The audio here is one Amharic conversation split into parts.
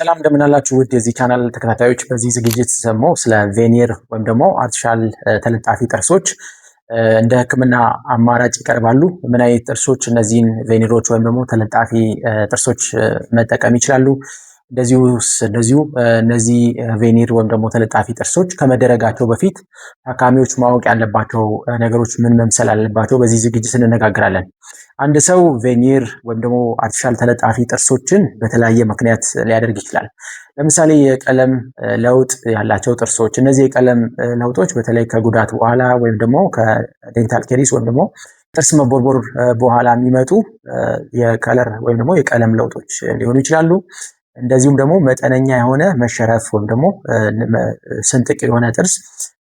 ሰላም እንደምን አላችሁ ውድ የዚህ ቻናል ተከታታዮች። በዚህ ዝግጅት ደግሞ ስለ ቬኒር ወይም ደግሞ አርቲፊሻል ተለጣፊ ጥርሶች እንደ ሕክምና አማራጭ ይቀርባሉ። ምን አይነት ጥርሶች እነዚህን ቬኒሮች ወይም ደግሞ ተለጣፊ ጥርሶች መጠቀም ይችላሉ? እንደዚሁ እነዚህ ቬኒር ወይም ደግሞ ተለጣፊ ጥርሶች ከመደረጋቸው በፊት ታካሚዎች ማወቅ ያለባቸው ነገሮች ምን መምሰል አለባቸው? በዚህ ዝግጅት እንነጋገራለን። አንድ ሰው ቬኒር ወይም ደግሞ አርቲፊሻል ተለጣፊ ጥርሶችን በተለያየ ምክንያት ሊያደርግ ይችላል። ለምሳሌ የቀለም ለውጥ ያላቸው ጥርሶች፣ እነዚህ የቀለም ለውጦች በተለይ ከጉዳት በኋላ ወይም ደግሞ ከዴንታል ኬሪስ ወይም ደግሞ ጥርስ መቦርቦር በኋላ የሚመጡ የከለር ወይም ደግሞ የቀለም ለውጦች ሊሆኑ ይችላሉ። እንደዚሁም ደግሞ መጠነኛ የሆነ መሸረፍ ወይም ደግሞ ስንጥቅ የሆነ ጥርስ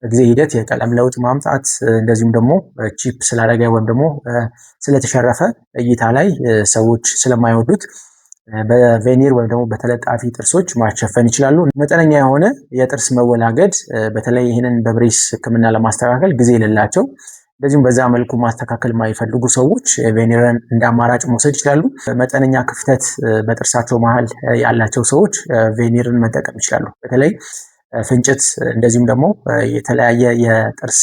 በጊዜ ሂደት የቀለም ለውጥ ማምጣት፣ እንደዚሁም ደግሞ ቺፕ ስላደረገ ወይም ደግሞ ስለተሸረፈ እይታ ላይ ሰዎች ስለማይወዱት በቬኒር ወይም ደግሞ በተለጣፊ ጥርሶች ማሸፈን ይችላሉ። መጠነኛ የሆነ የጥርስ መወላገድ፣ በተለይ ይህንን በብሬስ ሕክምና ለማስተካከል ጊዜ የሌላቸው እንደዚሁም በዛ መልኩ ማስተካከል የማይፈልጉ ሰዎች ቬኒርን እንደ አማራጭ መውሰድ ይችላሉ። መጠነኛ ክፍተት በጥርሳቸው መሀል ያላቸው ሰዎች ቬኒርን መጠቀም ይችላሉ። በተለይ ፍንጭት እንደዚሁም ደግሞ የተለያየ የጥርስ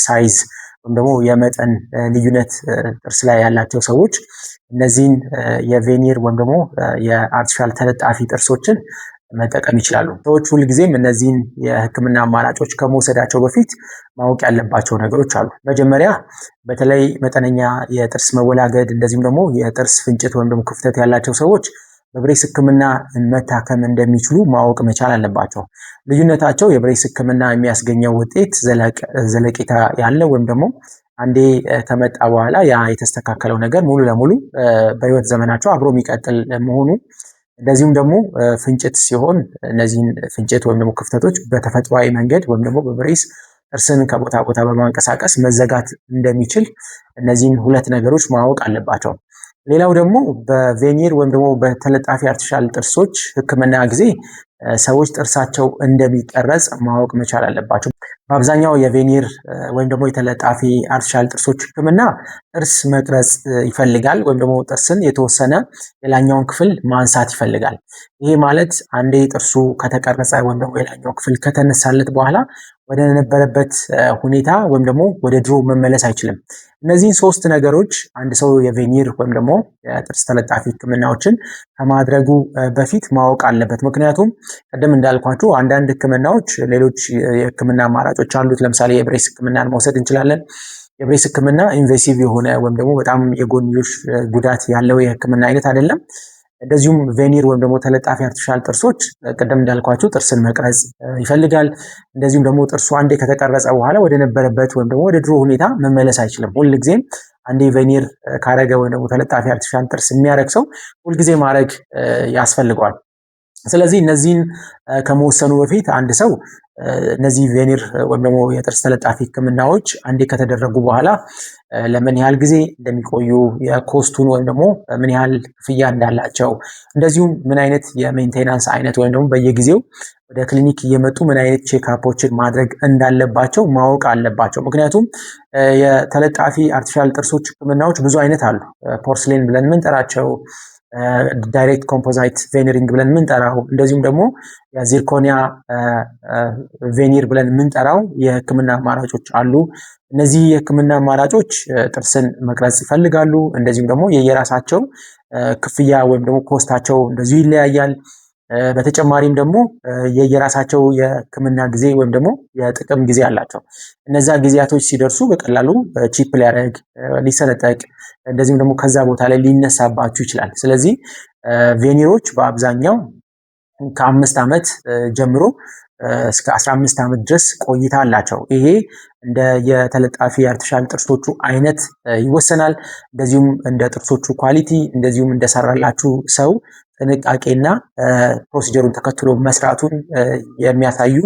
ሳይዝ ወይም ደግሞ የመጠን ልዩነት ጥርስ ላይ ያላቸው ሰዎች እነዚህን የቬኒር ወይም ደግሞ የአርቲፊሻል ተለጣፊ ጥርሶችን መጠቀም ይችላሉ። ሰዎች ሁልጊዜም እነዚህን የህክምና አማራጮች ከመውሰዳቸው በፊት ማወቅ ያለባቸው ነገሮች አሉ። መጀመሪያ በተለይ መጠነኛ የጥርስ መወላገድ እንደዚሁም ደግሞ የጥርስ ፍንጭት ወይም ደግሞ ክፍተት ያላቸው ሰዎች በብሬስ ህክምና መታከም እንደሚችሉ ማወቅ መቻል አለባቸው። ልዩነታቸው የብሬስ ህክምና የሚያስገኘው ውጤት ዘለቄታ ያለው ወይም ደግሞ አንዴ ከመጣ በኋላ ያ የተስተካከለው ነገር ሙሉ ለሙሉ በህይወት ዘመናቸው አብሮ የሚቀጥል መሆኑ፣ እንደዚሁም ደግሞ ፍንጭት ሲሆን እነዚህን ፍንጭት ወይም ደግሞ ክፍተቶች በተፈጥሯዊ መንገድ ወይም ደግሞ በብሬስ ጥርስን ከቦታ ቦታ በማንቀሳቀስ መዘጋት እንደሚችል እነዚህን ሁለት ነገሮች ማወቅ አለባቸው። ሌላው ደግሞ በቬኒር ወይም ደግሞ በተለጣፊ አርቲፊሻል ጥርሶች ህክምና ጊዜ ሰዎች ጥርሳቸው እንደሚቀረጽ ማወቅ መቻል አለባቸው። በአብዛኛው የቬኒር ወይም ደግሞ የተለጣፊ አርቲፊሻል ጥርሶች ህክምና ጥርስ መቅረጽ ይፈልጋል ወይም ደግሞ ጥርስን የተወሰነ የላኛውን ክፍል ማንሳት ይፈልጋል። ይሄ ማለት አንዴ ጥርሱ ከተቀረጸ ወይም ደግሞ የላኛው ክፍል ከተነሳለት በኋላ ወደ ነበረበት ሁኔታ ወይም ደግሞ ወደ ድሮ መመለስ አይችልም። እነዚህን ሶስት ነገሮች አንድ ሰው የቬኒር ወይም ደግሞ የጥርስ ተለጣፊ ህክምናዎችን ከማድረጉ በፊት ማወቅ አለበት። ምክንያቱም ቀደም እንዳልኳችሁ አንዳንድ ህክምናዎች ሌሎች የህክምና አማራጮች አሉት። ለምሳሌ የብሬስ ህክምናን መውሰድ እንችላለን። የብሬስ ህክምና ኢንቬሲቭ የሆነ ወይም ደግሞ በጣም የጎንዮሽ ጉዳት ያለው የህክምና አይነት አይደለም። እንደዚሁም ቬኒር ወይም ደግሞ ተለጣፊ አርቲፊሻል ጥርሶች ቀደም እንዳልኳችሁ ጥርስን መቅረጽ ይፈልጋል። እንደዚሁም ደግሞ ጥርሱ አንዴ ከተቀረጸ በኋላ ወደ ነበረበት ወይም ደግሞ ወደ ድሮ ሁኔታ መመለስ አይችልም። ሁልጊዜም አንዴ ቬኒር ካረገ ወይም ደግሞ ተለጣፊ አርቲፊሻል ጥርስ የሚያረግ ሰው ሁልጊዜ ማድረግ ያስፈልገዋል። ስለዚህ እነዚህን ከመወሰኑ በፊት አንድ ሰው እነዚህ ቬኒር ወይም ደግሞ የጥርስ ተለጣፊ ህክምናዎች አንዴ ከተደረጉ በኋላ ለምን ያህል ጊዜ እንደሚቆዩ፣ የኮስቱን ወይም ደግሞ ምን ያህል ክፍያ እንዳላቸው፣ እንደዚሁም ምን አይነት የሜንቴናንስ አይነት ወይም ደግሞ በየጊዜው ወደ ክሊኒክ እየመጡ ምን አይነት ቼክአፖችን ማድረግ እንዳለባቸው ማወቅ አለባቸው። ምክንያቱም የተለጣፊ አርቲፊሻል ጥርሶች ህክምናዎች ብዙ አይነት አሉ። ፖርስሌን ብለን የምንጠራቸው፣ ዳይሬክት ኮምፖዛይት ቬኒሪንግ ብለን የምንጠራው፣ እንደዚሁም ደግሞ የዚርኮኒያ ቬኒር ብለን የምንጠራው የህክምና አማራጮች አሉ። እነዚህ የህክምና አማራጮች ጥርስን መቅረጽ ይፈልጋሉ። እንደዚሁም ደግሞ የየራሳቸው ክፍያ ወይም ደግሞ ኮስታቸው እንደዚሁ ይለያያል። በተጨማሪም ደግሞ የየራሳቸው የህክምና ጊዜ ወይም ደግሞ የጥቅም ጊዜ አላቸው። እነዛ ጊዜያቶች ሲደርሱ በቀላሉ ቺፕ ሊያደርግ ሊሰነጠቅ፣ እንደዚሁም ደግሞ ከዛ ቦታ ላይ ሊነሳባችሁ ይችላል። ስለዚህ ቬኒሮች በአብዛኛው ከ5 ዓመት ጀምሮ እስከ 15 ዓመት ድረስ ቆይታ አላቸው። ይሄ እንደ የተለጣፊ አርቲፊሻል ጥርሶቹ አይነት ይወሰናል። እንደዚሁም እንደ ጥርሶቹ ኳሊቲ፣ እንደዚሁም እንደሰራላችሁ ሰው ጥንቃቄና ፕሮሲጀሩን ተከትሎ መስራቱን የሚያሳዩ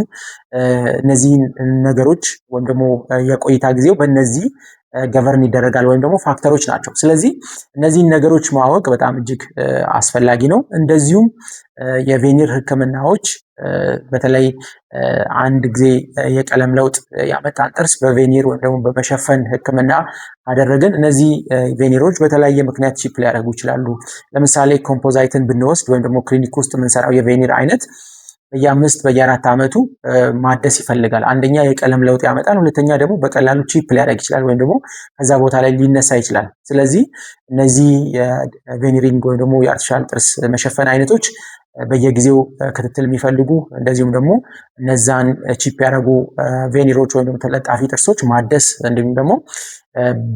እነዚህን ነገሮች ወይም ደግሞ የቆይታ ጊዜው በእነዚህ ገቨርን ይደረጋል ወይም ደግሞ ፋክተሮች ናቸው። ስለዚህ እነዚህን ነገሮች ማወቅ በጣም እጅግ አስፈላጊ ነው። እንደዚሁም የቬኒር ህክምናዎች በተለይ አንድ ጊዜ የቀለም ለውጥ ያመጣን ጥርስ በቬኒር ወይም ደግሞ በመሸፈን ህክምና አደረግን፣ እነዚህ ቬኒሮች በተለያየ ምክንያት ቺፕ ሊያደርጉ ይችላሉ። ለምሳሌ ኮምፖዛይትን ብንወስድ ወይም ደግሞ ክሊኒክ ውስጥ የምንሰራው የቬኒር አይነት በየ5 በየ4 ዓመቱ ማደስ ይፈልጋል። አንደኛ የቀለም ለውጥ ያመጣል፣ ሁለተኛ ደግሞ በቀላሉ ቺፕ ሊያደርግ ይችላል ወይም ደግሞ ከዛ ቦታ ላይ ሊነሳ ይችላል። ስለዚህ እነዚህ የቬኒሪንግ ወይም ደግሞ የአርቲፊሻል ጥርስ መሸፈን አይነቶች በየጊዜው ክትትል የሚፈልጉ እንደዚሁም ደግሞ እነዛን ቺፕ ያደረጉ ቬኒሮች ወይም ደግሞ ተለጣፊ ጥርሶች ማደስ እንዲሁም ደግሞ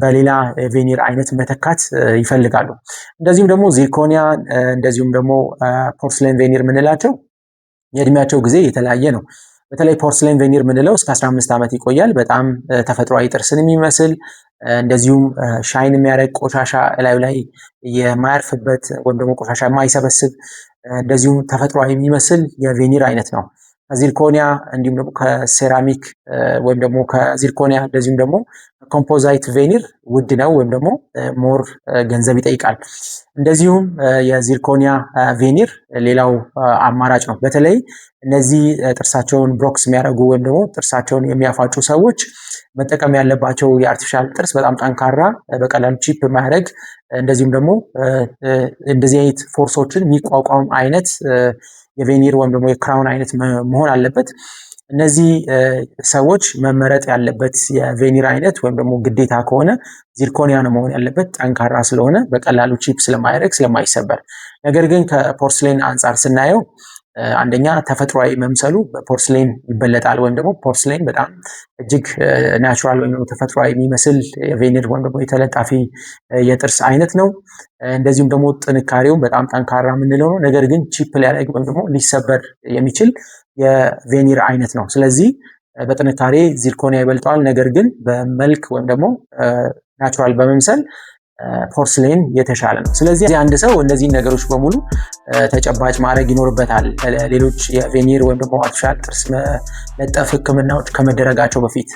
በሌላ ቬኒር አይነት መተካት ይፈልጋሉ። እንደዚሁም ደግሞ ዚርኮኒያ እንደዚሁም ደግሞ ፖርስሌን ቬኒር የምንላቸው የእድሜያቸው ጊዜ የተለያየ ነው። በተለይ ፖርስሌን ቬኒር የምንለው እስከ 15 ዓመት ይቆያል። በጣም ተፈጥሯዊ ጥርስን የሚመስል እንደዚሁም ሻይን የሚያደርግ ቆሻሻ እላዩ ላይ የማያርፍበት ወይም ደግሞ ቆሻሻ የማይሰበስብ እንደዚሁም ተፈጥሯዊ የሚመስል የቬኒር አይነት ነው። ከዚርኮኒያ እንዲሁም ደግሞ ከሴራሚክ ወይም ደግሞ ከዚርኮኒያ እንደዚሁም ደግሞ ኮምፖዛይት ቬኒር ውድ ነው ወይም ደግሞ ሞር ገንዘብ ይጠይቃል። እንደዚሁም የዚርኮኒያ ቬኒር ሌላው አማራጭ ነው። በተለይ እነዚህ ጥርሳቸውን ብሮክስ የሚያደርጉ ወይም ደግሞ ጥርሳቸውን የሚያፋጩ ሰዎች መጠቀም ያለባቸው የአርቲፊሻል ጥርስ በጣም ጠንካራ፣ በቀላሉ ቺፕ ማድረግ እንደዚሁም ደግሞ እንደዚህ አይነት ፎርሶችን የሚቋቋም አይነት የቬኒር ወይም ደግሞ የክራውን አይነት መሆን አለበት። እነዚህ ሰዎች መመረጥ ያለበት የቬኒር አይነት ወይም ደግሞ ግዴታ ከሆነ ዚርኮኒያ ነው መሆን ያለበት፣ ጠንካራ ስለሆነ በቀላሉ ቺፕ ስለማይደርግ ስለማይሰበር። ነገር ግን ከፖርስሌን አንጻር ስናየው አንደኛ ተፈጥሯዊ መምሰሉ በፖርስሌን ይበለጣል ወይም ደግሞ ፖርስሌን በጣም እጅግ ናቹራል ወይም ደግሞ ተፈጥሯዊ የሚመስል የቬኒር ወይም ደግሞ የተለጣፊ የጥርስ አይነት ነው። እንደዚሁም ደግሞ ጥንካሬው በጣም ጠንካራ የምንለው ነው። ነገር ግን ቺፕ ሊያደርግ ወይም ደግሞ ሊሰበር የሚችል የቬኒር አይነት ነው። ስለዚህ በጥንካሬ ዚርኮኒያ ይበልጠዋል። ነገር ግን በመልክ ወይም ደግሞ ናቹራል በመምሰል ፖርስሌን የተሻለ ነው። ስለዚህ አንድ ሰው እነዚህን ነገሮች በሙሉ ተጨባጭ ማድረግ ይኖርበታል ሌሎች የቬኒር ወይም ደግሞ አርቲፊሻል ጥርስ መለጠፍ ህክምናዎች ከመደረጋቸው በፊት።